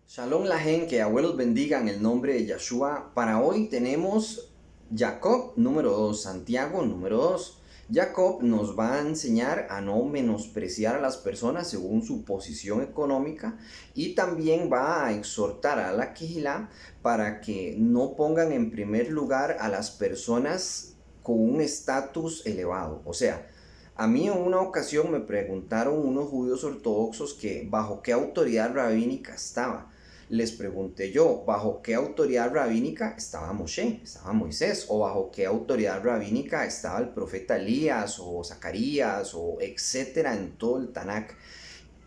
Shalom la gente, que abuelos bendiga en el nombre de Yeshua. Para hoy tenemos Jacob número 2, Santiago número 2. Jacob nos va a enseñar a no menospreciar a las personas según su posición económica y también va a exhortar a la Kehilá para que no pongan en primer lugar a las personas con un estatus elevado. O sea, a mí en una ocasión me preguntaron unos judíos ortodoxos que bajo qué autoridad rabínica estaba. Les pregunté yo, ¿bajo qué autoridad rabínica estaba Moshe, estaba Moisés? ¿O bajo qué autoridad rabínica estaba el profeta Elías o Zacarías o etcétera en todo el Tanakh?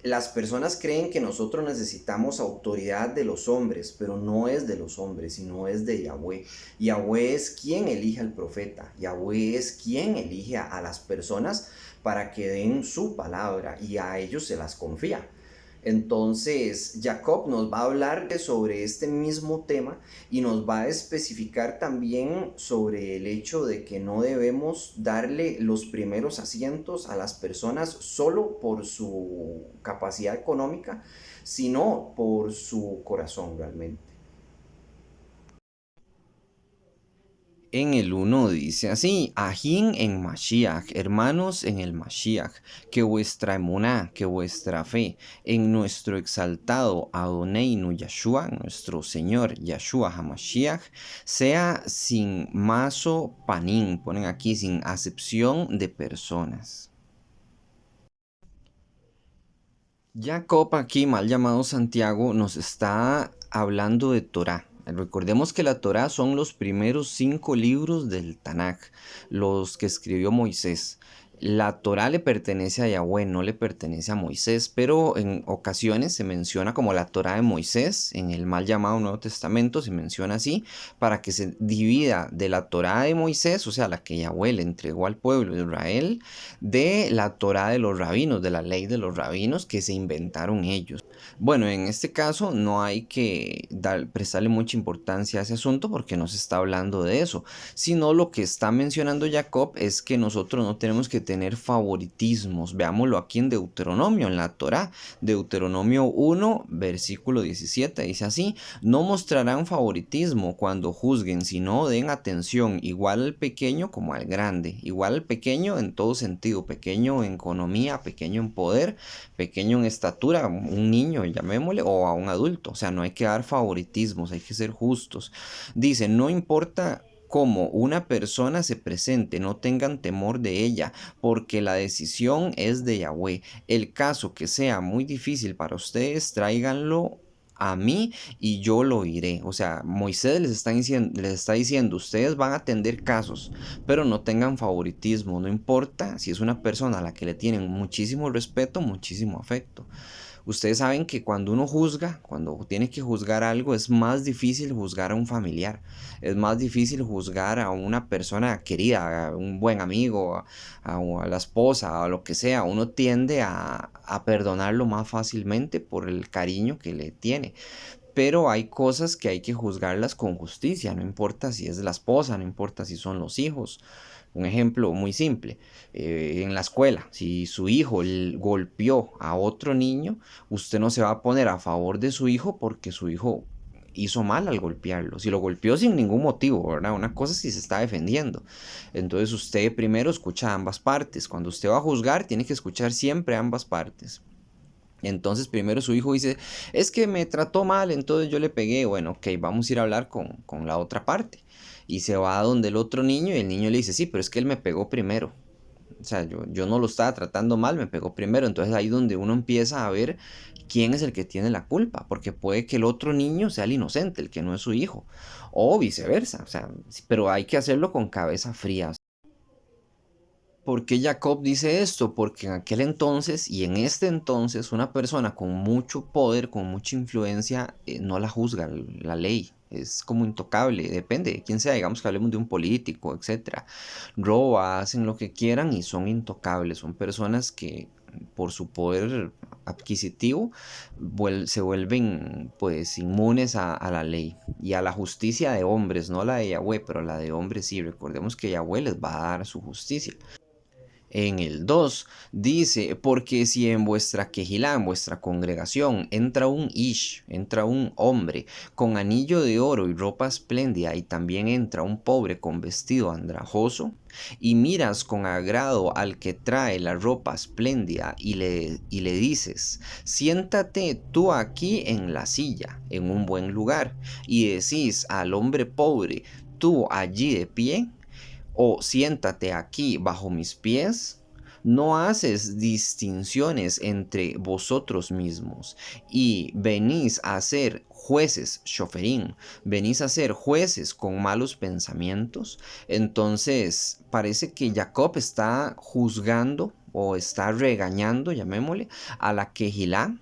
Las personas creen que nosotros necesitamos autoridad de los hombres, pero no es de los hombres, sino es de Yahweh. Yahweh es quien elige al profeta, Yahweh es quien elige a las personas para que den su palabra y a ellos se las confía. Entonces, Jacob nos va a hablar sobre este mismo tema y nos va a especificar también sobre el hecho de que no debemos darle los primeros asientos a las personas solo por su capacidad económica, sino por su corazón realmente. En el uno dice así: Ajín en Mashiach, hermanos en el Mashiach, que vuestra emuná, que vuestra fe en nuestro exaltado Adoneinu Yeshua, nuestro Señor Yeshua HaMashiach, sea sin maso panín, ponen aquí, sin acepción de personas. Jacob aquí, mal llamado Santiago, nos está hablando de Torá. Recordemos que la Torá son los primeros 5 libros del Tanakh, los que escribió Moisés. La Torá le pertenece a Yahweh, no le pertenece a Moisés, pero en ocasiones se menciona como la Torá de Moisés, en el mal llamado Nuevo Testamento se menciona así, para que se divida de la Torá de Moisés, o sea, la que Yahweh le entregó al pueblo de Israel, de la Torá de los rabinos, de la ley de los rabinos que se inventaron ellos. Bueno, en este caso no hay que prestarle mucha importancia a ese asunto porque no se está hablando de eso, sino lo que está mencionando Jacob es que nosotros no tenemos que tener favoritismos. Veámoslo aquí en Deuteronomio, en la Torá. Deuteronomio 1, versículo 17, dice así: no mostrarán favoritismo cuando juzguen, sino den atención igual al pequeño como al grande, igual al pequeño en todo sentido, pequeño en economía, pequeño en poder, pequeño en estatura, un niño, llamémosle, o a un adulto. O sea, no hay que dar favoritismos, hay que ser justos. Dice, no importa cómo una persona se presente, no tengan temor de ella, porque la decisión es de Yahweh. El caso que sea muy difícil para ustedes, tráiganlo a mí y yo lo iré. O sea, Moisés les está diciendo, ustedes van a atender casos, pero no tengan favoritismo, no importa si es una persona a la que le tienen muchísimo respeto, muchísimo afecto. Ustedes saben que cuando uno juzga, cuando tiene que juzgar algo, es más difícil juzgar a un familiar, es más difícil juzgar a una persona querida, a un buen amigo, a la esposa, a lo que sea. Uno tiende a perdonarlo más fácilmente por el cariño que le tiene. Pero hay cosas que hay que juzgarlas con justicia, no importa si es la esposa, no importa si son los hijos. Un ejemplo muy simple, en la escuela, si su hijo golpeó a otro niño, usted no se va a poner a favor de su hijo porque su hijo hizo mal al golpearlo. Si lo golpeó sin ningún motivo, ¿verdad? Una cosa es si se está defendiendo. Entonces usted primero escucha ambas partes. Cuando usted va a juzgar, tiene que escuchar siempre ambas partes. Entonces primero su hijo dice, es que me trató mal, entonces yo le pegué. Bueno, ok, vamos a ir a hablar con la otra parte. Y se va a donde el otro niño y el niño le dice, sí, pero es que él me pegó primero. O sea, yo no lo estaba tratando mal, me pegó primero. Entonces ahí donde uno empieza a ver quién es el que tiene la culpa. Porque puede que el otro niño sea el inocente, el que no es su hijo. O viceversa. O sea, pero hay que hacerlo con cabeza fría. ¿Por qué Jacob dice esto? Porque en aquel entonces y en este entonces una persona con mucho poder, con mucha influencia, no la juzga la ley. Es como intocable, depende de quién sea, digamos que hablemos de un político, etcétera. Roba, hacen lo que quieran y son intocables. Son personas que por su poder adquisitivo se vuelven pues inmunes a la ley y a la justicia de hombres, no la de Yahweh, pero la de hombres sí. Recordemos que Yahweh les va a dar su justicia. En el 2 dice, porque si en vuestra quejilá, en vuestra congregación, entra un ish, entra un hombre con anillo de oro y ropa espléndida, y también entra un pobre con vestido andrajoso, y miras con agrado al que trae la ropa espléndida y le dices, siéntate tú aquí en la silla, en un buen lugar, y decís al hombre pobre, tú allí de pie, o siéntate aquí bajo mis pies, no haces distinciones entre vosotros mismos y venís a ser jueces, shoferín, venís a ser jueces con malos pensamientos. Entonces parece que Jacob está juzgando o está regañando, llamémosle, a la Quejilá,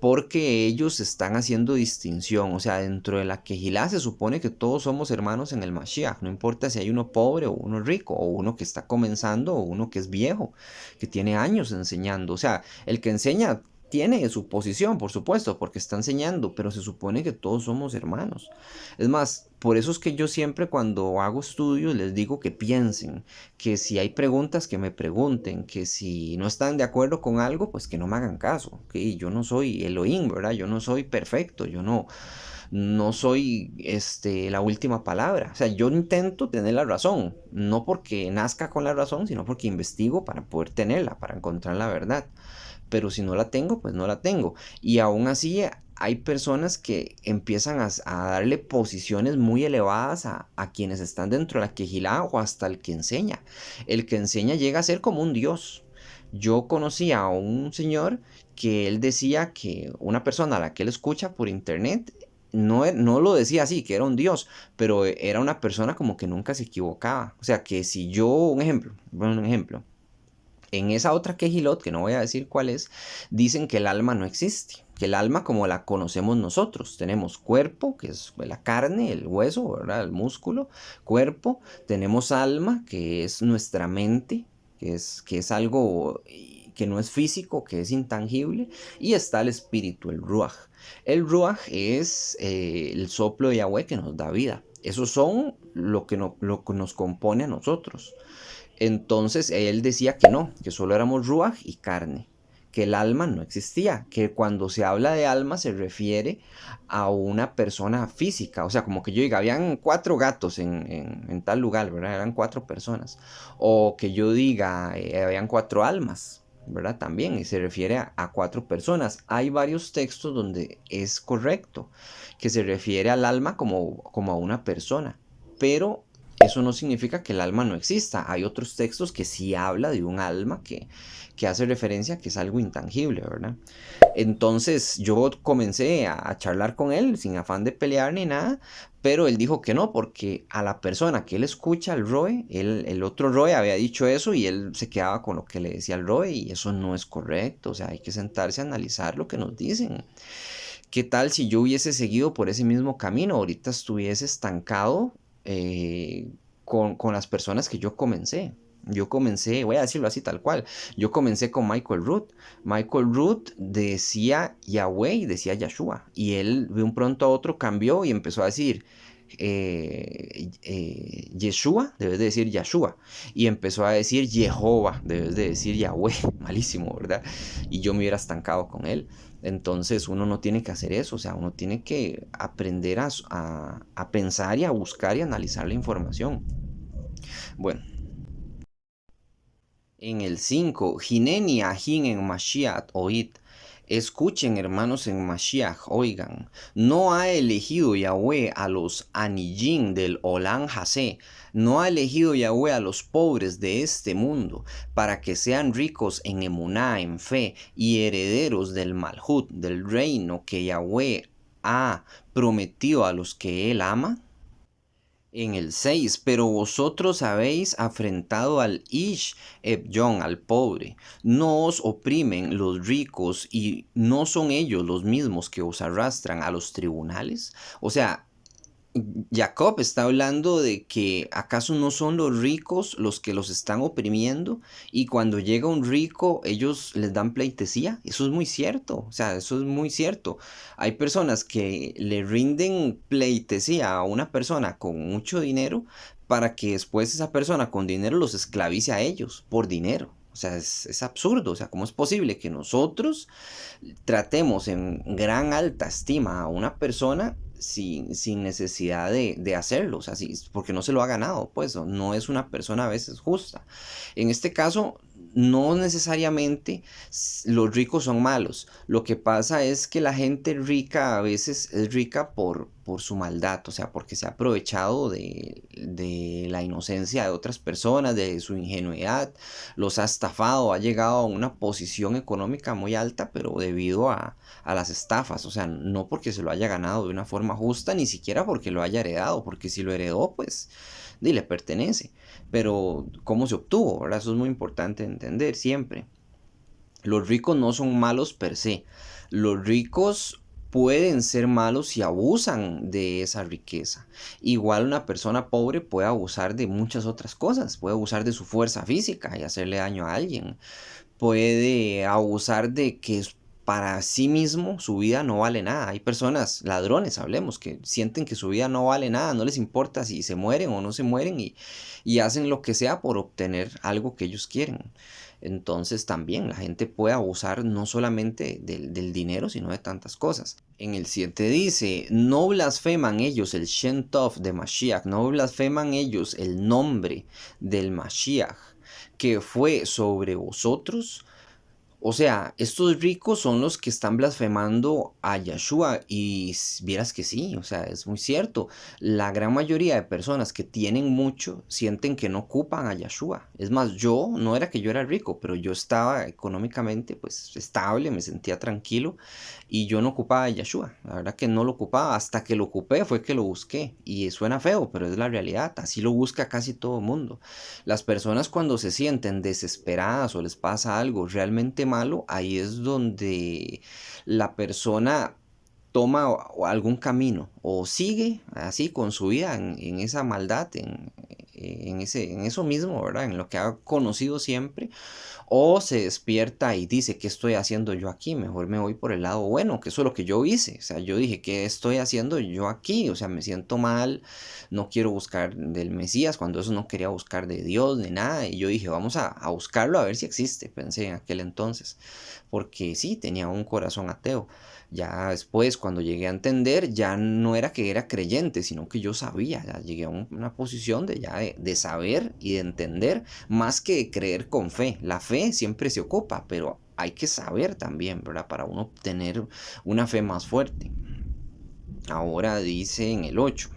porque ellos están haciendo distinción. O sea, dentro de la Quejilá se supone que todos somos hermanos en el Mashiach. No importa si hay uno pobre o uno rico, o uno que está comenzando o uno que es viejo, que tiene años enseñando. O sea, el que enseña tiene su posición, por supuesto, porque está enseñando, pero se supone que todos somos hermanos. Es más, por eso es que yo siempre cuando hago estudios les digo que piensen, que si hay preguntas que me pregunten, que si no están de acuerdo con algo, pues que no me hagan caso, que yo no soy Elohim, ¿verdad? Yo no soy perfecto, yo no soy la última palabra. O sea, yo intento tener la razón, no porque nazca con la razón, sino porque investigo para poder tenerla, para encontrar la verdad. Pero si no la tengo, pues no la tengo. Y aún así hay personas que empiezan a darle posiciones muy elevadas a quienes están dentro de la quejilá o hasta el que enseña. El que enseña llega a ser como un dios. Yo conocí a un señor que él decía que una persona a la que él escucha por internet no lo decía así, que era un dios, pero era una persona como que nunca se equivocaba. O sea, que si yo, un ejemplo, en esa otra quejilot, que no voy a decir cuál es, dicen que el alma no existe. Que el alma como la conocemos nosotros. Tenemos cuerpo, que es la carne, el hueso, ¿verdad? El músculo, cuerpo. Tenemos alma, que es nuestra mente, que es algo que no es físico, que es intangible. Y está el espíritu, el ruaj. El ruaj es el soplo de Yahweh que nos da vida. Esos son lo que nos compone a nosotros. Entonces él decía que no, que solo éramos ruaj y carne, que el alma no existía, que cuando se habla de alma se refiere a una persona física. O sea, como que yo diga, habían 4 gatos en tal lugar, ¿verdad? Eran 4 personas. O que yo diga, habían 4 almas, ¿verdad? También, y se refiere a 4 personas. Hay varios textos donde es correcto, que se refiere al alma como a una persona, pero eso no significa que el alma no exista. Hay otros textos que sí habla de un alma que hace referencia a que es algo intangible, ¿verdad? Entonces yo comencé a charlar con él sin afán de pelear ni nada, pero él dijo que no, porque a la persona que él escucha, el Roe, el otro Roe había dicho eso y él se quedaba con lo que le decía el Roe y eso no es correcto. O sea, hay que sentarse a analizar lo que nos dicen. ¿Qué tal si yo hubiese seguido por ese mismo camino? Ahorita estuviese estancado con las personas que yo comencé. Yo comencé, voy a decirlo así tal cual, yo comencé con Michael Root. Michael Root decía Yahweh y decía Yahshua. Y él de un pronto a otro cambió y empezó a decir Yeshua, debes de decir Yahshua. Y empezó a decir Jehová, debes de decir Yahweh. Malísimo, ¿verdad? Y yo me hubiera estancado con él. Entonces uno no tiene que hacer eso, o sea, uno tiene que aprender a pensar y a buscar y analizar la información. Bueno, en el 5, Hineni Ahin en Mashiach oíd. Escuchen, hermanos, en Mashiach, oigan. No ha elegido Yahweh a los anillín del Olam Hasé. No ha elegido Yahweh a los pobres de este mundo para que sean ricos en emuná, en fe, y herederos del Malhut, del reino que Yahweh ha prometido a los que él ama. En el 6, pero vosotros habéis afrentado al Ish Ebyon, al pobre. No os oprimen los ricos y no son ellos los mismos que os arrastran a los tribunales. O sea, Jacob está hablando de que acaso no son los ricos los que los están oprimiendo y cuando llega un rico ellos les dan pleitesía. Eso es muy cierto, o sea, eso es muy cierto. Hay personas que le rinden pleitesía a una persona con mucho dinero para que después esa persona con dinero los esclavice a ellos por dinero. sea, es absurdo. O sea, ¿cómo es posible que nosotros tratemos en gran alta estima a una persona sin necesidad de hacerlo? O sea, porque no se lo ha ganado, pues no es una persona a veces justa. En este caso, no necesariamente los ricos son malos. Lo que pasa es que la gente rica a veces es rica por su maldad, o sea, porque se ha aprovechado de la inocencia de otras personas, de su ingenuidad, los ha estafado, ha llegado a una posición económica muy alta, pero debido a las estafas, o sea, no porque se lo haya ganado de una forma justa, ni siquiera porque lo haya heredado, porque si lo heredó, pues le pertenece. Pero ¿cómo se obtuvo? ¿Verdad? Eso es muy importante entender siempre. Los ricos no son malos per se. Los ricos pueden ser malos si abusan de esa riqueza. Igual una persona pobre puede abusar de muchas otras cosas. Puede abusar de su fuerza física y hacerle daño a alguien. Puede abusar de que para sí mismo su vida no vale nada. Hay personas, ladrones, hablemos, que sienten que su vida no vale nada, no les importa si se mueren o no se mueren y hacen lo que sea por obtener algo que ellos quieren. Entonces también la gente puede abusar no solamente del dinero, sino de tantas cosas. En el 7 dice, no blasfeman ellos el Shem Tov de Mashiach, no blasfeman ellos el nombre del Mashiach que fue sobre vosotros. O sea, estos ricos son los que están blasfemando a Yeshua y vieras que sí, o sea, es muy cierto. La gran mayoría de personas que tienen mucho sienten que no ocupan a Yeshua. Es más, yo no era que yo era rico, pero yo estaba económicamente pues estable, me sentía tranquilo y yo no ocupaba a Yeshua. La verdad que no lo ocupaba, hasta que lo ocupé fue que lo busqué y suena feo, pero es la realidad, así lo busca casi todo el mundo. Las personas cuando se sienten desesperadas o les pasa algo realmente malo, ahí es donde la persona toma algún camino o sigue así con su vida en esa maldad, en eso mismo, ¿verdad? En lo que ha conocido siempre, o se despierta y dice, ¿qué estoy haciendo yo aquí? Mejor me voy por el lado bueno, que eso es lo que yo hice. O sea, yo dije, ¿qué estoy haciendo yo aquí? O sea, me siento mal, no quiero buscar del Mesías, cuando eso no quería buscar de Dios ni nada. Y yo dije, vamos a buscarlo a ver si existe, pensé en aquel entonces. Porque sí, tenía un corazón ateo. Ya después, cuando llegué a entender, ya no era que era creyente, sino que yo sabía, ya llegué a una posición de saber y de entender más que de creer con fe. La fe siempre se ocupa, pero hay que saber también, ¿verdad? Para uno tener una fe más fuerte. Ahora dice en el 8.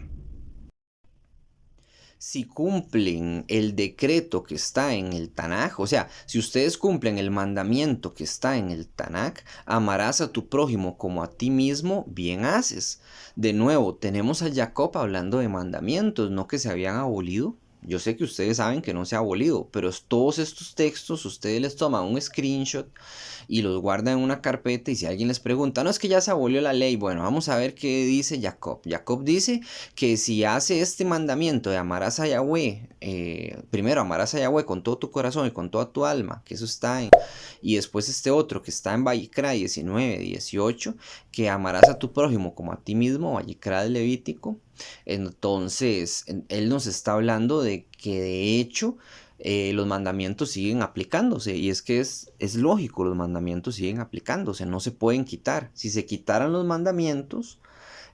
Si cumplen el decreto que está en el Tanaj, o sea, si ustedes cumplen el mandamiento que está en el Tanaj, amarás a tu prójimo como a ti mismo, bien haces. De nuevo, tenemos a Jacob hablando de mandamientos, no que se habían abolido. Yo sé que ustedes saben que no se ha abolido, pero todos estos textos ustedes les toman un screenshot y los guardan en una carpeta y si alguien les pregunta, no es que ya se abolió la ley, bueno, vamos a ver qué dice Jacob. Jacob dice que si hace este mandamiento de amarás a Yahweh, primero amarás a Yahweh con todo tu corazón y con toda tu alma, que eso está en, y después este otro que está en Vallicra 19, 18, que amarás a tu prójimo como a ti mismo, Vallicra del Levítico. Entonces, él nos está hablando de que de hecho los mandamientos siguen aplicándose y es que es lógico, los mandamientos siguen aplicándose, no se pueden quitar. Si se quitaran los mandamientos,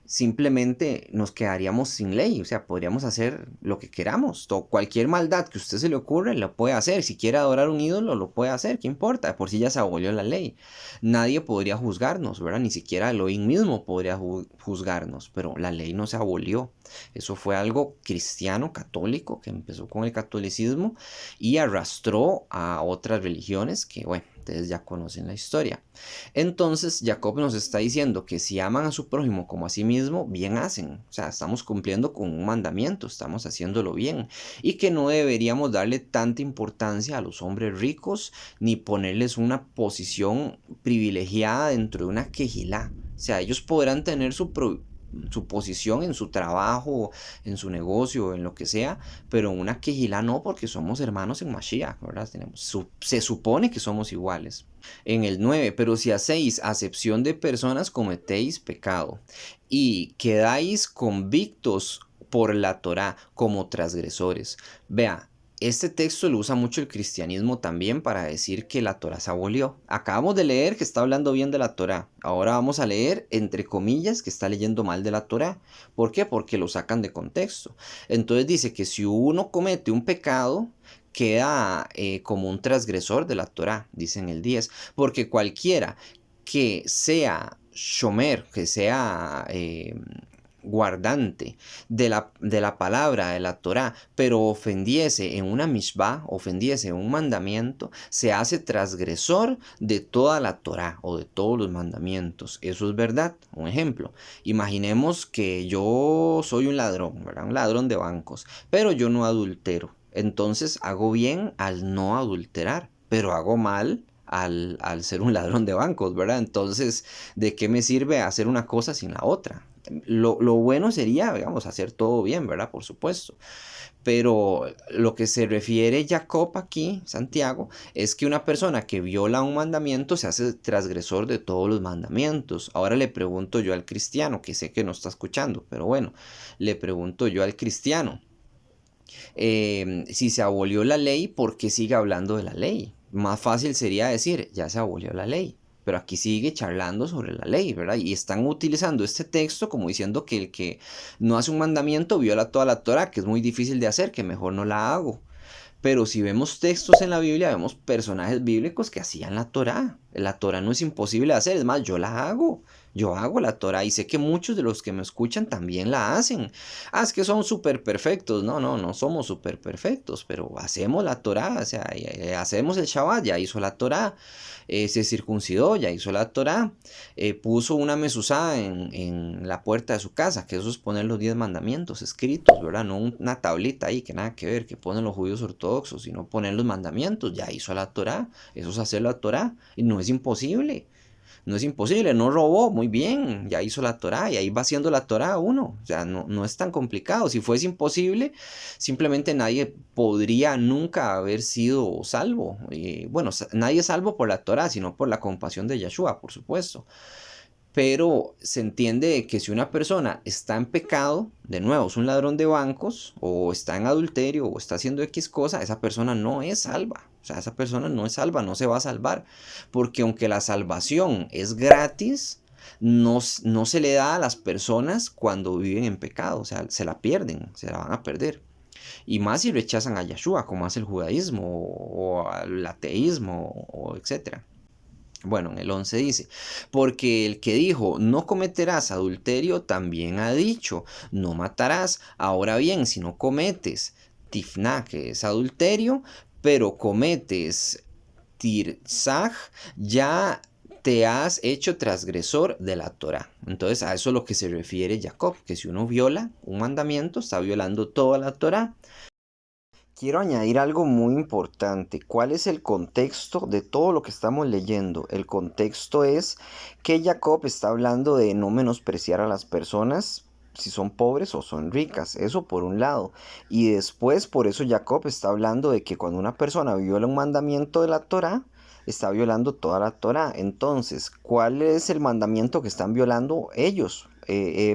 simplemente nos quedaríamos sin ley, o sea, podríamos hacer lo que queramos, cualquier maldad que a usted se le ocurra, lo puede hacer, si quiere adorar un ídolo, lo puede hacer, ¿qué importa? Por si ya se abolió la ley, nadie podría juzgarnos, ¿verdad? Ni siquiera Elohim mismo podría juzgarnos, pero la ley no se abolió, eso fue algo cristiano, católico, que empezó con el catolicismo y arrastró a otras religiones que, bueno, ustedes ya conocen la historia. Entonces Jacob nos está diciendo que si aman a su prójimo como a sí mismo, bien hacen. O sea, estamos cumpliendo con un mandamiento, estamos haciéndolo bien. Y que no deberíamos darle tanta importancia a los hombres ricos ni ponerles una posición privilegiada dentro de una quejilá. O sea, ellos podrán tener su posición en su trabajo, en su negocio, en lo que sea, pero en una quejilá no, porque somos hermanos en Mashiach, ¿verdad? Se supone que somos iguales. En el 9, pero si hacéis acepción de personas, cometéis pecado y quedáis convictos por la Torá como transgresores. Vea, Este texto lo usa mucho el cristianismo también para decir que la Torá se abolió. Acabamos de leer que está hablando bien de la Torá. Ahora vamos a leer, entre comillas, que está leyendo mal de la Torá. ¿Por qué? Porque lo sacan de contexto. Entonces dice que si uno comete un pecado, queda como un transgresor de la Torá, dice en el 10. Porque cualquiera que sea shomer, que sea guardante de la palabra de la Torá, pero ofendiese en una mishvah, ofendiese en un mandamiento, se hace transgresor de toda la Torá o de todos los mandamientos. Eso es verdad. Un ejemplo, imaginemos que yo soy un ladrón, ¿verdad? Un ladrón de bancos, pero yo no adultero. Entonces hago bien al no adulterar, pero hago mal al ser un ladrón de bancos, ¿verdad? Entonces, ¿de qué me sirve hacer una cosa sin la otra? Lo bueno sería, digamos, hacer todo bien, ¿verdad? Por supuesto. Pero lo que se refiere Jacob aquí, Santiago, es que una persona que viola un mandamiento se hace transgresor de todos los mandamientos. Ahora le pregunto yo al cristiano, que sé que no está escuchando, pero bueno, le pregunto yo al cristiano, si se abolió la ley, ¿por qué sigue hablando de la ley? Más fácil sería decir, ya se abolió la ley. Pero aquí sigue charlando sobre la ley, ¿verdad? Y están utilizando este texto como diciendo que el que no hace un mandamiento viola toda la Torah, que es muy difícil de hacer, que mejor no la hago. Pero si vemos textos en la Biblia, vemos personajes bíblicos que hacían la Torá. La Torá no es imposible de hacer, es más, yo la hago. Yo hago la Torá y sé que muchos de los que me escuchan también la hacen. Ah, es que son súper perfectos. No, no, no somos súper perfectos, pero hacemos la Torá, o sea, hacemos el Shabbat, ya hizo la Torá. Se circuncidó, ya hizo la Torá. Puso una mezuzá en la puerta de su casa, que eso es poner los 10 mandamientos escritos, ¿verdad? No una tablita ahí que nada que ver, que ponen los judíos ortodoxos, sino poner los mandamientos, ya hizo la Torá. Eso es hacer la Torá y no es imposible. No es imposible, no robó, muy bien, ya hizo la Torá y ahí va haciendo la Torá uno. O sea, no, no es tan complicado. Si fuese imposible, simplemente nadie podría nunca haber sido salvo. Bueno, nadie es salvo por la Torá, sino por la compasión de Yeshua, por supuesto. Pero se entiende que si una persona está en pecado, de nuevo, es un ladrón de bancos, o está en adulterio, o está haciendo X cosa, esa persona no es salva. O sea, esa persona no es salva, no se va a salvar. Porque aunque la salvación es gratis, no se le da a las personas cuando viven en pecado. O sea, se la pierden, se la van a perder. Y más si rechazan a Yeshua, como hace el judaísmo, o el ateísmo, o etcétera. Bueno, en el 11 dice, porque el que dijo, no cometerás adulterio, también ha dicho, no matarás. Ahora bien, si no cometes tifná, que es adulterio, pero cometes tirzaj, ya te has hecho transgresor de la Torah. Entonces a eso es lo que se refiere Jacob, que si uno viola un mandamiento, está violando toda la Torah. Quiero añadir algo muy importante. ¿Cuál es el contexto de todo lo que estamos leyendo? El contexto es que Jacob está hablando de no menospreciar a las personas si son pobres o son ricas. Eso por un lado. Y después, por eso Jacob está hablando de que cuando una persona viola un mandamiento de la Torá, está violando toda la Torá. Entonces, ¿cuál es el mandamiento que están violando ellos?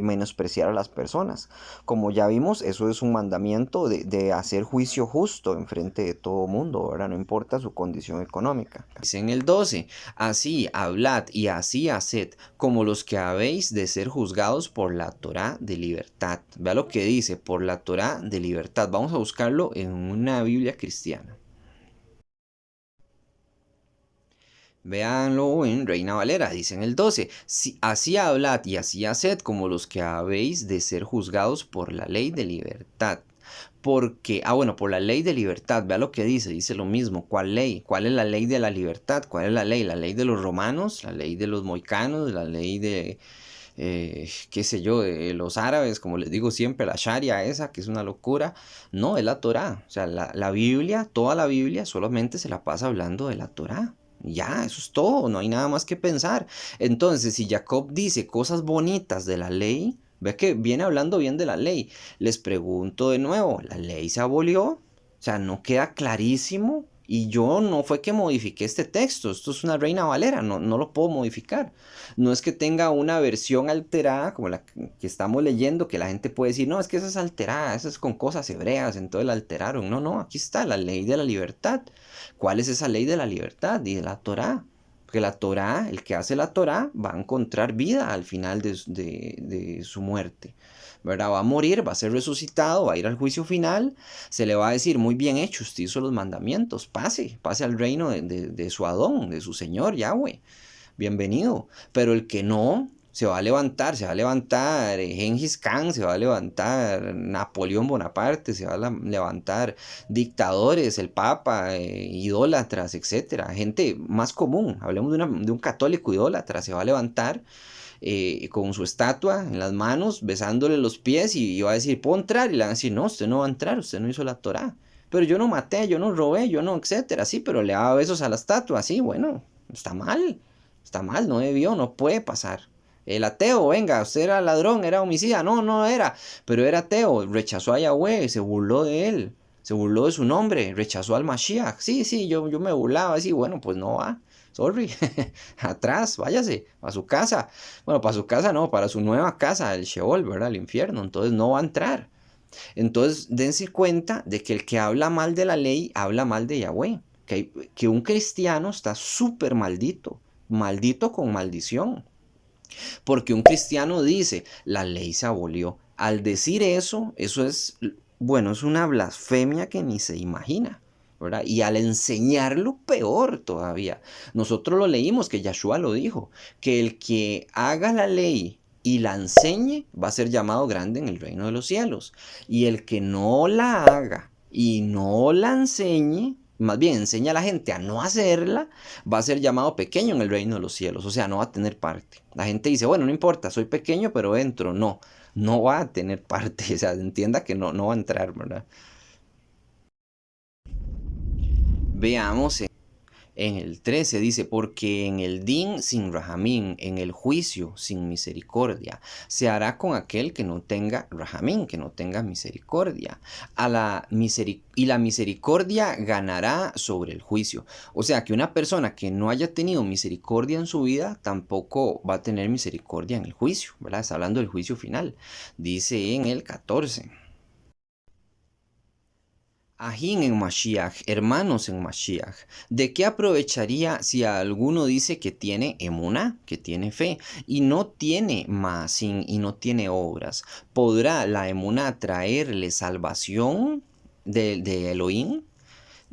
Menospreciar a las personas. Como ya vimos, eso es un mandamiento de hacer juicio justo en frente de todo mundo, ¿verdad? No importa su condición económica. Dice en el 12, así hablad y así haced, como los que habéis de ser juzgados por la Torá de libertad. Vea lo que dice, por la Torá de libertad. Vamos a buscarlo en una Biblia cristiana. Véanlo en Reina Valera, dice en el 12, si, así hablad y así haced como los que habéis de ser juzgados por la ley de libertad. Porque, bueno, por la ley de libertad, vea lo que dice lo mismo. ¿Cuál ley? ¿Cuál es la ley de la libertad? ¿Cuál es la ley? ¿La ley de los romanos? ¿La ley de los moicanos? ¿La ley de, qué sé yo, de los árabes? Como les digo siempre, la Sharia esa, que es una locura. No, es la Torá. O sea, la Biblia, toda la Biblia solamente se la pasa hablando de la Torá. Ya, eso es todo, no hay nada más que pensar. Entonces, si Jacob dice cosas bonitas de la ley, ve que viene hablando bien de la ley. Les pregunto de nuevo, ¿la ley se abolió? O sea, ¿no queda clarísimo Y yo no fue que modifiqué este texto, esto es una Reina Valera, no lo puedo modificar. No es que tenga una versión alterada como la que estamos leyendo, que la gente puede decir, no, es que esa es alterada, esa es con cosas hebreas, entonces la alteraron. No, no, aquí está la ley de la libertad. ¿Cuál es esa ley de la libertad? Y de la Torá. Porque la Torá, el que hace la Torá, va a encontrar vida al final de su muerte. ¿Verdad? Va a morir, va a ser resucitado, va a ir al juicio final, se le va a decir, muy bien hecho, usted hizo los mandamientos, pase al reino de su Adón, de su Señor Yahweh, bienvenido. Pero el que no, se va a levantar Gengis Khan, se va a levantar Napoleón Bonaparte, se va a levantar dictadores, el Papa, idólatras, etcétera. Gente más común, hablemos de un católico idólatra, se va a levantar con su estatua en las manos, besándole los pies y va a decir, ¿puedo entrar? Y le van a decir, no, usted no va a entrar, usted no hizo la Torá. Pero yo no maté, yo no robé, yo no, etcétera, sí, pero le daba besos a la estatua, sí, bueno, está mal, no debió, no puede pasar. El ateo, venga, usted era ladrón, era homicida, no, no era, pero era ateo, rechazó a Yahweh, se burló de él, se burló de su nombre, rechazó al Mashiach, sí, sí, yo me burlaba, así, bueno, pues no va, sorry, atrás, váyase, a su casa, bueno, para su casa no, para su nueva casa, el Sheol, ¿verdad? El infierno, entonces no va a entrar. Entonces, dense cuenta de que el que habla mal de la ley, habla mal de Yahweh. Que un cristiano está súper maldito, maldito con maldición. Porque un cristiano dice, la ley se abolió. Al decir eso es, bueno, es una blasfemia que ni se imagina. ¿Verdad? Y al enseñarlo, peor todavía. Nosotros lo leímos, que Yahshua lo dijo, que el que haga la ley y la enseñe va a ser llamado grande en el reino de los cielos. Y el que no la haga y no la enseñe, más bien enseña a la gente a no hacerla, va a ser llamado pequeño en el reino de los cielos, o sea, no va a tener parte. La gente dice, bueno, no importa, soy pequeño, pero entro. No, no va a tener parte, o sea, entienda que no va a entrar, ¿verdad? Veamos en el 13 dice, porque en el din sin rahamín, en el juicio sin misericordia, se hará con aquel que no tenga rahamín, que no tenga misericordia. Y la misericordia ganará sobre el juicio. O sea, que una persona que no haya tenido misericordia en su vida, tampoco va a tener misericordia en el juicio, ¿verdad? Está hablando del juicio final. Dice en el 14. Ajín en Mashiach, hermanos en Mashiach, ¿de qué aprovecharía si a alguno dice que tiene emuná, que tiene fe, y no tiene masín y no tiene obras? ¿Podrá la emuná traerle salvación de Elohim?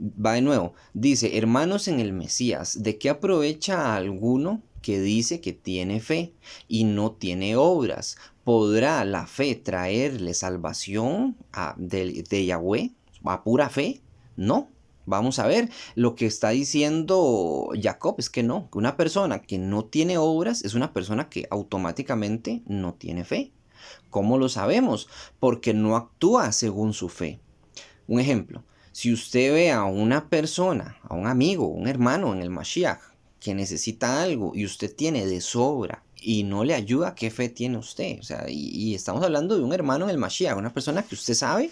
Va de nuevo, dice, hermanos en el Mesías, ¿de qué aprovecha a alguno que dice que tiene fe y no tiene obras? ¿Podrá la fe traerle salvación de Yahweh? ¿A pura fe? No. Vamos a ver, lo que está diciendo Jacob es que no, que una persona que no tiene obras es una persona que automáticamente no tiene fe. ¿Cómo lo sabemos? Porque no actúa según su fe. Un ejemplo, si usted ve a una persona, a un amigo, un hermano en el Mashiach, que necesita algo y usted tiene de sobra y no le ayuda, ¿qué fe tiene usted? O sea, y estamos hablando de un hermano en el Mashiach, una persona que usted sabe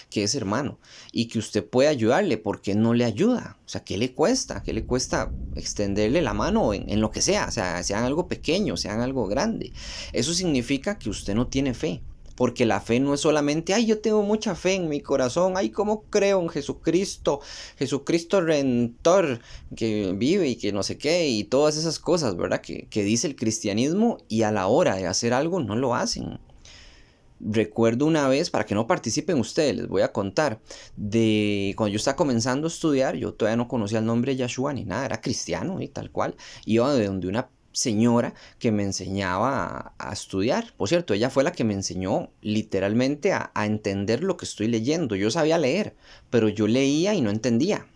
que es hermano y que usted puede ayudarle, ¿por qué no le ayuda? O sea, ¿qué le cuesta? ¿Qué le cuesta extenderle la mano en lo que sea? O sea, sean algo pequeño, sean algo grande. Eso significa que usted no tiene fe. Porque la fe no es solamente, ay, yo tengo mucha fe en mi corazón, ay, cómo creo en Jesucristo, Jesucristo Redentor, que vive y que no sé qué, y todas esas cosas, ¿verdad? Que dice el cristianismo y a la hora de hacer algo no lo hacen. Recuerdo una vez, para que no participen ustedes, les voy a contar, de cuando yo estaba comenzando a estudiar, yo todavía no conocía el nombre de Yahshua ni nada, era cristiano y tal cual, iba de donde una señora que me enseñaba a estudiar. Por cierto, ella fue la que me enseñó literalmente a entender lo que estoy leyendo. Yo sabía leer, pero yo leía y no entendía.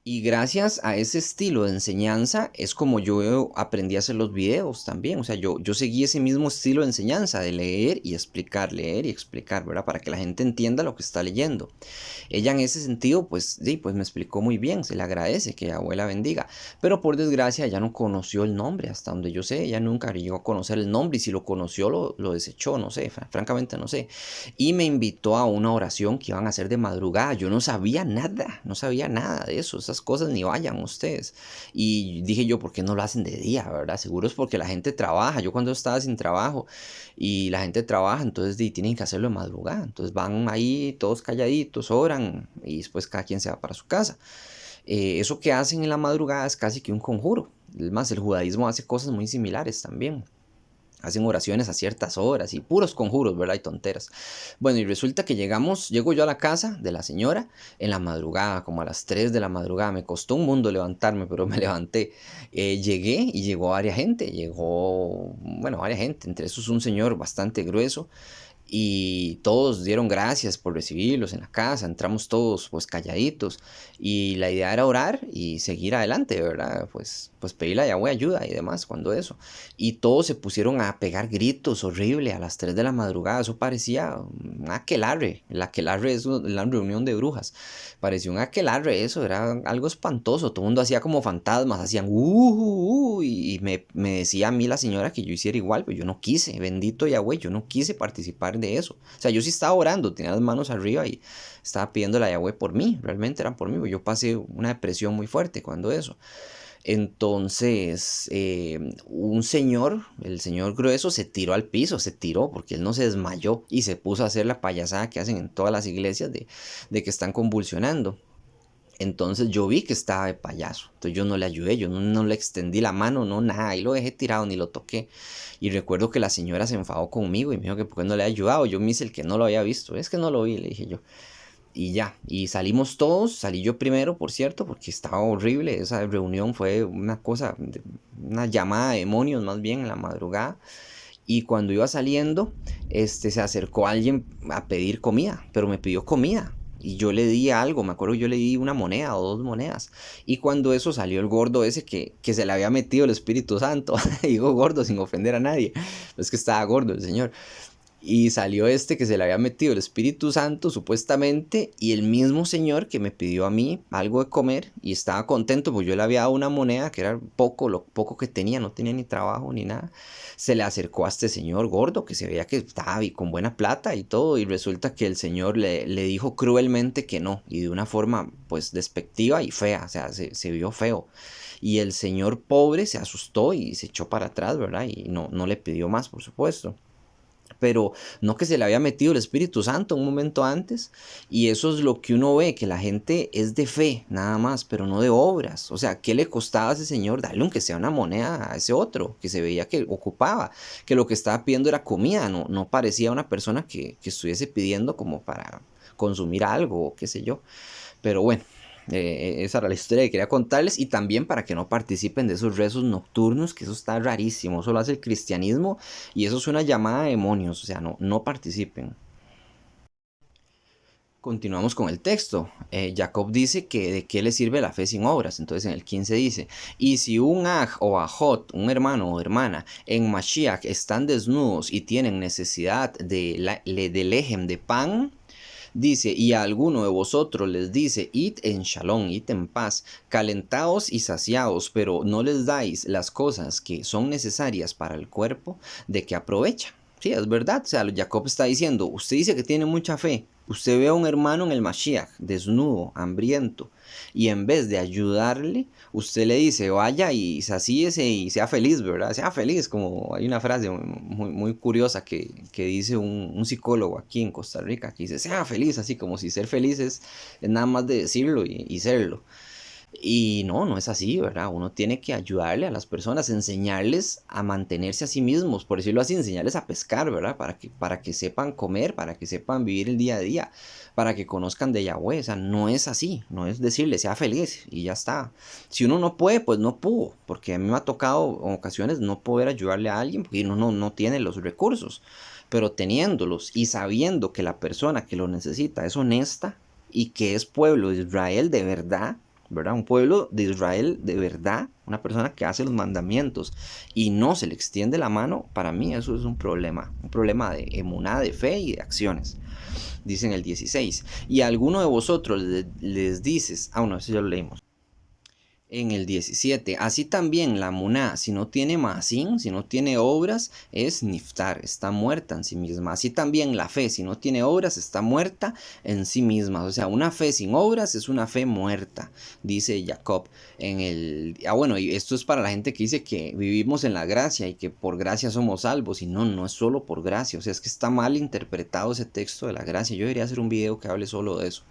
Y gracias a ese estilo de enseñanza es como yo aprendí a hacer los videos también. O sea, yo seguí ese mismo estilo de enseñanza de leer y explicar, ¿verdad? Para que la gente entienda lo que está leyendo. Ella en ese sentido, pues sí, pues me explicó muy bien, se le agradece, que abuela bendiga. Pero por desgracia ella no conoció el nombre, hasta donde yo sé, ella nunca llegó a conocer el nombre y si lo conoció lo desechó, no sé, francamente no sé. Y me invitó a una oración que iban a hacer de madrugada. Yo no sabía nada, no sabía nada de eso, esas cosas ni vayan ustedes. Y dije yo, ¿por qué no lo hacen de día, verdad? Seguro es porque la gente trabaja. Yo cuando estaba sin trabajo y la gente trabaja, entonces tienen que hacerlo de madrugada. Entonces van ahí todos calladitos, oran y después cada quien se va para su casa. Eso que hacen en la madrugada es casi que un conjuro. Es más, el judaísmo hace cosas muy similares también. Hacen oraciones a ciertas horas y puros conjuros, ¿verdad? Y tonteras. Bueno, y resulta que llego yo a la casa de la señora en la madrugada, como a las 3 de la madrugada. Me costó un mundo levantarme, pero me levanté. Llegué y llegó varias gente. Bueno, varias gente. Entre esos un señor bastante grueso y todos dieron gracias por recibirlos en la casa, entramos todos pues calladitos y la idea era orar y seguir adelante, ¿verdad? Pues pedirle a Yahweh ayuda y demás cuando eso. Y todos se pusieron a pegar gritos horrible a las 3 de la madrugada, eso parecía un aquelarre, el aquelarre es la reunión de brujas, parecía un aquelarre eso, era algo espantoso, todo el mundo hacía como fantasmas, hacían y me decía a mí la señora que yo hiciera igual, pero yo no quise, bendito Yahweh, yo no quise participar de eso. O sea, yo sí estaba orando, tenía las manos arriba y estaba pidiendo a Yahweh por mí, realmente eran por mí, yo pasé una depresión muy fuerte cuando eso. Entonces, un señor, el señor grueso, se tiró al piso, se tiró porque él no se desmayó y se puso a hacer la payasada que hacen en todas las iglesias de que están convulsionando. Entonces yo vi que estaba de payaso. Entonces yo no le ayudé, yo no le extendí la mano, no nada. Ahí lo dejé tirado, ni lo toqué. Y recuerdo que la señora se enfadó conmigo y me dijo que por qué no le había ayudado. Yo me hice el que no lo había visto. Es que no lo vi, le dije yo. Y ya, y salimos todos, salí yo primero, por cierto, porque estaba horrible. Esa reunión fue una cosa, una llamada de demonios más bien en la madrugada. Y cuando iba saliendo, se acercó alguien a pedir comida, pero me pidió comida. Y yo le di algo, me acuerdo que yo le di una moneda o dos monedas. Y cuando eso salió el gordo ese que se le había metido el Espíritu Santo. Digo gordo sin ofender a nadie. Es que estaba gordo el señor. Y salió que se le había metido el Espíritu Santo supuestamente y el mismo señor que me pidió a mí algo de comer y estaba contento porque yo le había dado una moneda que era poco, lo poco que tenía, no tenía ni trabajo ni nada. Se le acercó a este señor gordo que se veía que estaba con buena plata y todo y resulta que el señor le dijo cruelmente que no y de una forma pues despectiva y fea, o sea, se vio feo. Y el señor pobre se asustó y se echó para atrás, ¿verdad? Y no le pidió más, por supuesto, pero no que se le había metido el Espíritu Santo un momento antes. Y eso es lo que uno ve, que la gente es de fe nada más, pero no de obras. O sea, ¿qué le costaba a ese señor darle aunque sea una moneda a ese otro que se veía que ocupaba? Que lo que estaba pidiendo era comida, no parecía una persona que estuviese pidiendo como para consumir algo o qué sé yo. Pero bueno, esa era la historia que quería contarles y también para que no participen de esos rezos nocturnos, que eso está rarísimo, eso lo hace el cristianismo y eso es una llamada a demonios, o sea, no participen. Continuamos con el texto. Jacob dice que de qué le sirve la fe sin obras. Entonces en el 15 dice, y si un aj o ajot, un hermano o hermana, en Mashiach están desnudos y tienen necesidad de lejem, de pan, dice, y a alguno de vosotros les dice, id en shalom, id en paz, calentaos y saciaos, pero no les dais las cosas que son necesarias para el cuerpo, ¿de qué aprovecha? Sí, es verdad, o sea, Jacob está diciendo, usted dice que tiene mucha fe, usted ve a un hermano en el Mashiach, desnudo, hambriento, y en vez de ayudarle, usted le dice, vaya y sacíese y sea feliz, ¿verdad? Sea feliz, como hay una frase muy curiosa que dice un psicólogo aquí en Costa Rica, que dice, sea feliz, así como si ser feliz es nada más de decirlo y serlo. Y no es así, ¿verdad? Uno tiene que ayudarle a las personas, enseñarles a mantenerse a sí mismos, por decirlo así, enseñarles a pescar, ¿verdad? Para que sepan comer, para que sepan vivir el día a día, para que conozcan de Yahweh. O sea, no es así, no es decirle sea feliz y ya está. Si uno no puede, pues no pudo, porque a mí me ha tocado en ocasiones no poder ayudarle a alguien porque uno no tiene los recursos, pero teniéndolos y sabiendo que la persona que lo necesita es honesta y que es pueblo de Israel de verdad, ¿verdad? Un pueblo de Israel de verdad, una persona que hace los mandamientos y no se le extiende la mano, para mí eso es un problema de emuná, de fe y de acciones. Dice en el 16, y a alguno de vosotros les dices, no, eso ya lo leímos. En el 17, así también la muná, si no tiene masín, si no tiene obras, es niftar, está muerta en sí misma. Así también la fe, si no tiene obras, está muerta en sí misma. O sea, una fe sin obras es una fe muerta, dice Jacob. Bueno, y esto es para la gente que dice que vivimos en la gracia y que por gracia somos salvos. Y no, no es solo por gracia. O sea, es que está mal interpretado ese texto de la gracia. Yo debería hacer un video que hable solo de eso.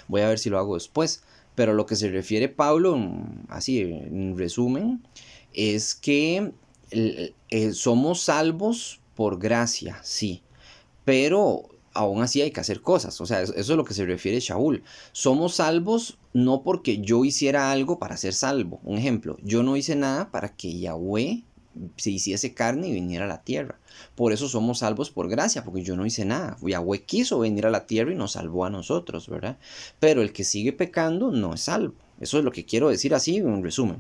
Voy a ver si lo hago después. Pero lo que se refiere Pablo, así en resumen, es que somos salvos por gracia, sí, pero aún así hay que hacer cosas. O sea, eso es lo que se refiere Shaul. Somos salvos no porque yo hiciera algo para ser salvo. Un ejemplo, yo no hice nada para que Yahweh se hiciese carne y viniera a la tierra. Por eso somos salvos por gracia, porque yo no hice nada. Yahweh quiso venir a la tierra y nos salvó a nosotros, ¿verdad? Pero el que sigue pecando no es salvo. Eso es lo que quiero decir así en resumen.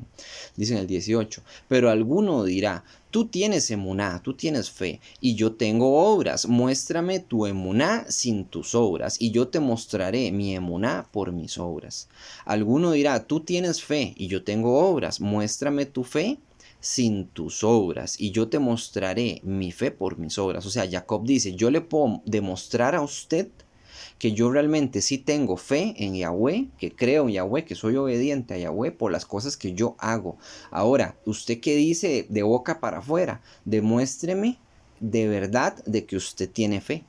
Dice en el 18, pero alguno dirá, tú tienes emuná, tú tienes fe, y yo tengo obras. Muéstrame tu emuná sin tus obras, y yo te mostraré mi emuná por mis obras. Alguno dirá, tú tienes fe, y yo tengo obras. Muéstrame tu fe sin tus obras, y yo te mostraré mi fe por mis obras. O sea, Jacob dice, yo le puedo demostrar a usted que yo realmente sí tengo fe en Yahweh, que creo en Yahweh, que soy obediente a Yahweh por las cosas que yo hago. Ahora, ¿usted qué dice de boca para afuera? Demuéstreme de verdad de que usted tiene fe.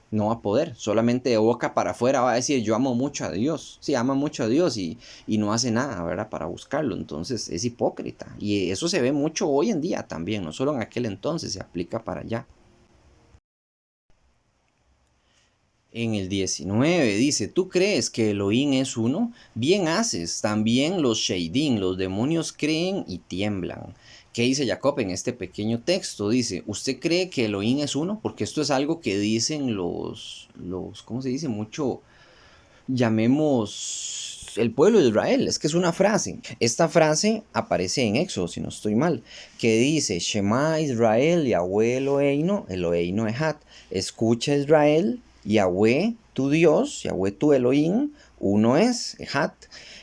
No va a poder, solamente de boca para afuera va a decir yo amo mucho a Dios, sí, ama mucho a Dios y no hace nada, ¿verdad? Para buscarlo, entonces es hipócrita y eso se ve mucho hoy en día también, no solo en aquel entonces, se aplica para allá. En el 19 dice, ¿tú crees que Elohim es uno? Bien haces, también los Sheidim, los demonios creen y tiemblan. ¿Qué dice Jacob en este pequeño texto? Dice, ¿usted cree que Elohim es uno? Porque esto es algo que dicen ¿cómo se dice? Mucho, llamemos el pueblo de Israel, es que es una frase. Esta frase aparece en Éxodo, si no estoy mal, que dice, Shema Israel, Yahweh Eloheinu, Eloheinu Echad. Escucha Israel, Yahweh tu Dios, Yahweh tu Elohim, uno es, Echad.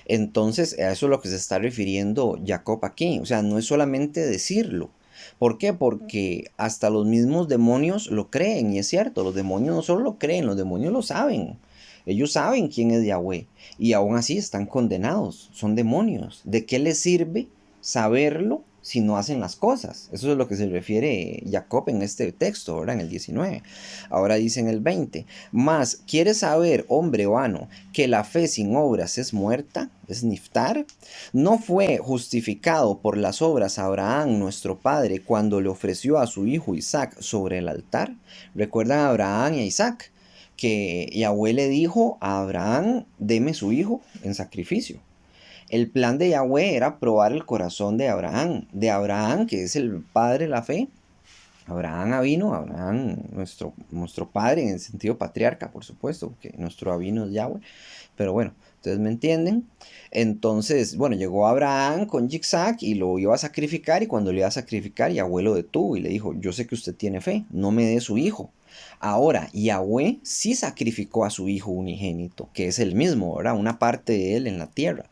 Entonces, a eso es lo que se está refiriendo Jacob aquí. O sea, no es solamente decirlo. ¿Por qué? Porque hasta los mismos demonios lo creen, y es cierto, los demonios no solo lo creen, los demonios lo saben. Ellos saben quién es Yahweh y aún así están condenados, son demonios. ¿De qué les sirve saberlo si no hacen las cosas? Eso es lo que se refiere Jacob en este texto, ¿verdad? En el 19. Ahora dice en el 20, mas, ¿quieres saber, hombre vano, que la fe sin obras es muerta? ¿Es niftar? ¿No fue justificado por las obras Abraham, nuestro padre, cuando le ofreció a su hijo Isaac sobre el altar? ¿Recuerdan a Abraham y a Isaac? Que Yahweh le dijo a Abraham, deme su hijo en sacrificio. El plan de Yahweh era probar el corazón de Abraham, que es el padre de la fe. Abraham, nuestro padre en el sentido patriarca, por supuesto, porque nuestro abino es Yahweh. Pero bueno, ustedes me entienden. Entonces, bueno, llegó Abraham con Isaac y lo iba a sacrificar, y cuando lo iba a sacrificar, Yahweh lo detuvo y le dijo, yo sé que usted tiene fe, no me dé su hijo. Ahora, Yahweh sí sacrificó a su hijo unigénito, que es el mismo, ¿verdad? Una parte de él en la tierra,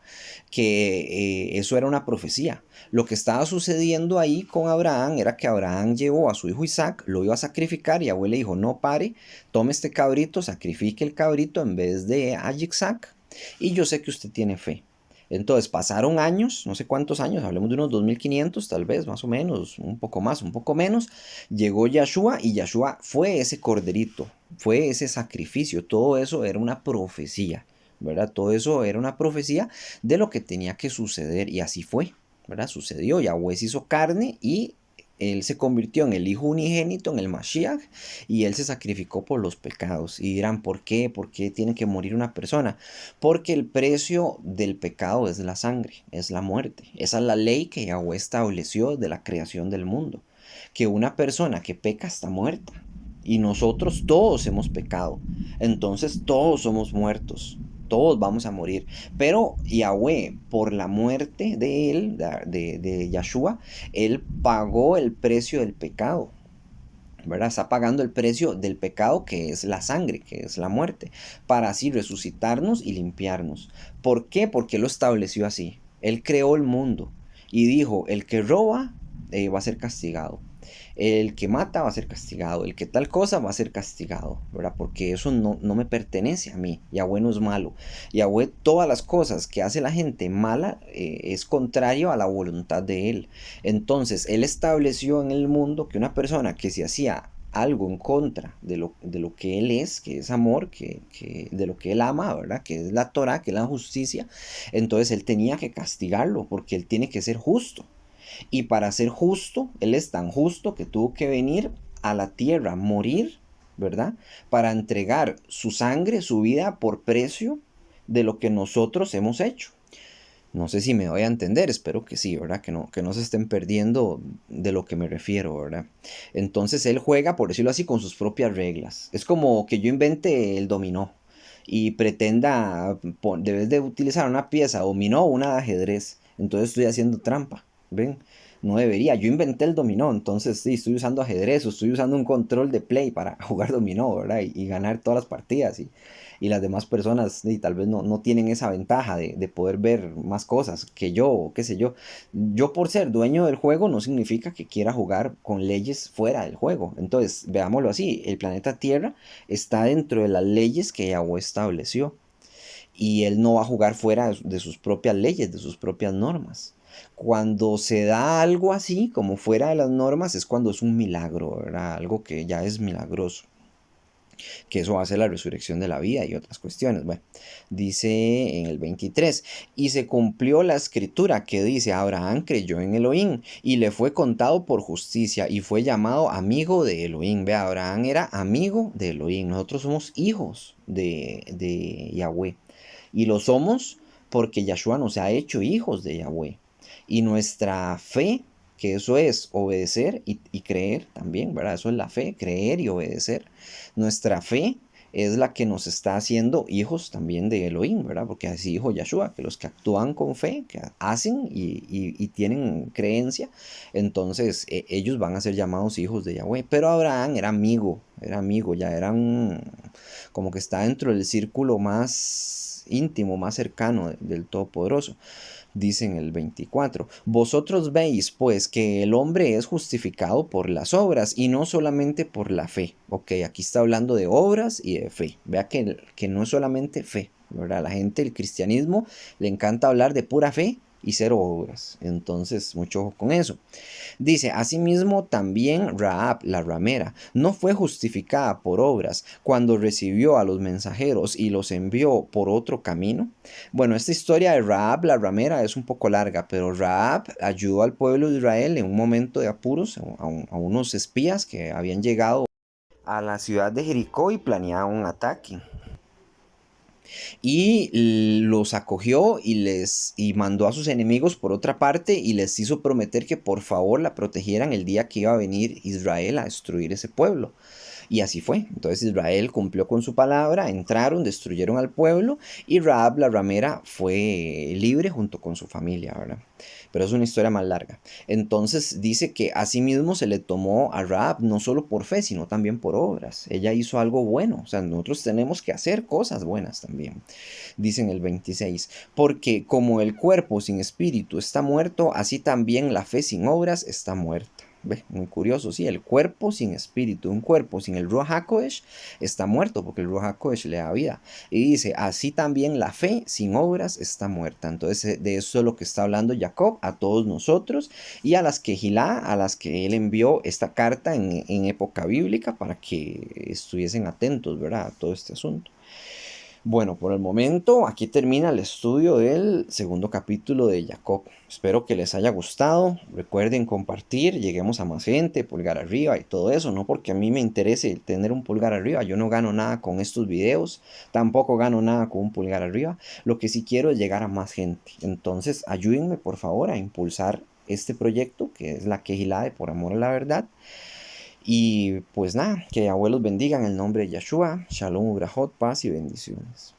que eso era una profecía. Lo que estaba sucediendo ahí con Abraham era que Abraham llevó a su hijo Isaac, lo iba a sacrificar, y Yahweh le dijo, no pare, tome este cabrito, sacrifique el cabrito en vez de a Isaac, y yo sé que usted tiene fe. Entonces pasaron años, no sé cuántos años, hablemos de unos 2500 tal vez, más o menos, un poco más, un poco menos. Llegó Yahshua y Yahshua fue ese corderito, fue ese sacrificio. Todo eso era una profecía, ¿verdad? Todo eso era una profecía de lo que tenía que suceder, y así fue, ¿verdad? Sucedió, Yahweh se hizo carne y él se convirtió en el Hijo Unigénito, en el Mashiach, y él se sacrificó por los pecados. Y dirán, ¿por qué? ¿Por qué tiene que morir una persona? Porque el precio del pecado es la sangre, es la muerte. Esa es la ley que Yahweh estableció desde la creación del mundo. Que una persona que peca está muerta. Y nosotros todos hemos pecado. Entonces todos somos muertos. todos vamos a morir. Pero Yahweh, por la muerte de él, de Yahshua, él pagó el precio del pecado. ¿Verdad? Está pagando el precio del pecado, que es la sangre, que es la muerte, para así resucitarnos y limpiarnos. ¿Por qué? Porque lo estableció así. Él creó el mundo y dijo, el que roba va a ser castigado. El que mata va a ser castigado, el que tal cosa va a ser castigado, ¿verdad? Porque eso no me pertenece a mí. Yahweh no es malo. Yahweh, todas las cosas que hace la gente mala es contrario a la voluntad de él. Entonces, él estableció en el mundo que una persona que se hacía algo en contra de lo que él es, que es amor, de lo que él ama, ¿verdad? Que es la Torah, que es la justicia, entonces él tenía que castigarlo porque él tiene que ser justo. Y para ser justo, Él es tan justo que tuvo que venir a la tierra, morir, ¿verdad? Para entregar su sangre, su vida por precio de lo que nosotros hemos hecho. No sé si me voy a entender, espero que sí, ¿verdad? Que no se estén perdiendo de lo que me refiero, ¿verdad? Entonces Él juega, por decirlo así, con sus propias reglas. Es como que yo invente el dominó y pretenda, debes de utilizar una pieza dominó o una de ajedrez. Entonces estoy haciendo trampa, ¿ven? No debería. Yo inventé el dominó, entonces sí, estoy usando ajedrez o estoy usando un control de play para jugar dominó, ¿verdad? Y ganar todas las partidas. Y las demás personas sí, tal vez no tienen esa ventaja de poder ver más cosas que yo, o qué sé yo. Yo por ser dueño del juego no significa que quiera jugar con leyes fuera del juego. Entonces, veámoslo así, el planeta Tierra está dentro de las leyes que Yahweh estableció. Y él no va a jugar fuera de sus propias leyes, de sus propias normas. Cuando se da algo así, como fuera de las normas, es cuando es un milagro, ¿verdad? Algo que ya es milagroso, que eso hace la resurrección de la vida y otras cuestiones. Bueno, dice en el 23, y se cumplió la escritura que dice, Abraham creyó en Elohim y le fue contado por justicia y fue llamado amigo de Elohim. Ve, Abraham era amigo de Elohim, nosotros somos hijos de Yahweh y lo somos porque Yahshua nos ha hecho hijos de Yahweh. Y nuestra fe, que eso es obedecer y creer también, ¿verdad? Eso es la fe, creer y obedecer. Nuestra fe es la que nos está haciendo hijos también de Elohim, ¿verdad? Porque así dijo Yahshua, que los que actúan con fe, que hacen y tienen creencia, entonces ellos van a ser llamados hijos de Yahweh. Pero Abraham era amigo, ya eran como que está dentro del círculo más íntimo, más cercano del Todopoderoso. Dice en el 24, vosotros veis pues que el hombre es justificado por las obras y no solamente por la fe. Ok, aquí está hablando de obras y de fe. Vea que no es solamente fe, ¿verdad? La gente del cristianismo le encanta hablar de pura fe y cero obras. Entonces, mucho ojo con eso. Dice, asimismo también Rahab, la ramera, no fue justificada por obras cuando recibió a los mensajeros y los envió por otro camino. Bueno, esta historia de Rahab, la ramera, es un poco larga, pero Rahab ayudó al pueblo de Israel en un momento de apuros a unos espías que habían llegado a la ciudad de Jericó y planeaban un ataque y los acogió y mandó a sus enemigos por otra parte y les hizo prometer que por favor la protegieran el día que iba a venir Israel a destruir ese pueblo. Y así fue. Entonces Israel cumplió con su palabra, entraron, destruyeron al pueblo y Rahab la ramera fue libre junto con su familia, ¿verdad? Pero es una historia más larga. Entonces dice que asimismo se le tomó a Rahab no solo por fe, sino también por obras. Ella hizo algo bueno. O sea, nosotros tenemos que hacer cosas buenas también. Dice en el 26, porque como el cuerpo sin espíritu está muerto, así también la fe sin obras está muerta. Ve, muy curioso, sí, el cuerpo sin espíritu, un cuerpo sin el Ruach HaKodesh está muerto porque el Ruach HaKodesh le da vida. Y dice, así también la fe sin obras está muerta. Entonces de eso es lo que está hablando Jacob a todos nosotros y a las Kehilá, a las que él envió esta carta en época bíblica para que estuviesen atentos, ¿verdad? A todo este asunto. Bueno, por el momento aquí termina el estudio del segundo capítulo de Jacob. Espero que les haya gustado. Recuerden compartir, lleguemos a más gente, pulgar arriba y todo eso. No porque a mí me interese tener un pulgar arriba. Yo no gano nada con estos videos. Tampoco gano nada con un pulgar arriba. Lo que sí quiero es llegar a más gente. Entonces ayúdenme por favor a impulsar este proyecto que es la Quejilá de Por Amor a la Verdad. Y pues nada, que abuelos bendigan en el nombre de Yahshua. Shalom, Ubrajot, paz y bendiciones.